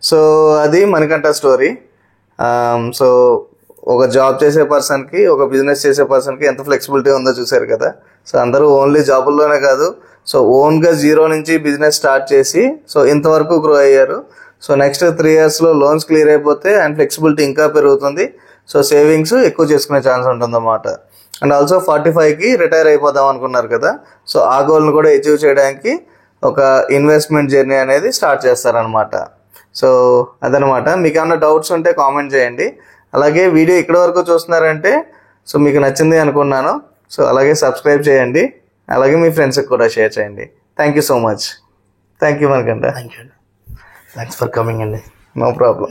సో అది మణికంఠ స్టోరీ. సో ఒక జాబ్ చేసే పర్సన్ కి, ఒక బిజినెస్ చేసే పర్సన్ కి ఎంత ఫ్లెక్సిబిలిటీ ఉందో చూసారు కదా. సో అందరూ ఓన్లీ జాబుల్లోనే కాదు, సో ఓన్ గా 0 నుంచి బిజినెస్ స్టార్ట్ చేసి సో ఇంతవరకు గ్రో అయ్యారు. సో నెక్స్ట్ 3 years లో లోన్స్ క్లియర్ అయిపోతే అండ్ ఫ్లెక్సిబిలిటీ ఇంకా పెరుగుతుంది. సో సేవింగ్స్ ఎక్కువ చేసుకునే ఛాన్స్ ఉంటుంది అన్నమాట. అండ్ ఆల్సో 45కి రిటైర్ అయిపోదాం అనుకున్నారు కదా, సో ఆ గోల్ని కూడా అచీవ్ చేయడానికి ఒక ఇన్వెస్ట్మెంట్ జర్నీ అనేది స్టార్ట్ చేస్తారనమాట. సో అదనమాట. మీకు ఏమైనా డౌట్స్ ఉంటే కామెంట్ చేయండి. అలాగే వీడియో ఇక్కడ వరకు చూస్తున్నారంటే సో మీకు నచ్చింది అనుకున్నాను. సో అలాగే సబ్స్క్రైబ్ చేయండి, అలాగే మీ ఫ్రెండ్స్కి కూడా షేర్ చేయండి. Thank you so much. Thank you Manikanta. Thanks for coming అండి. No problem.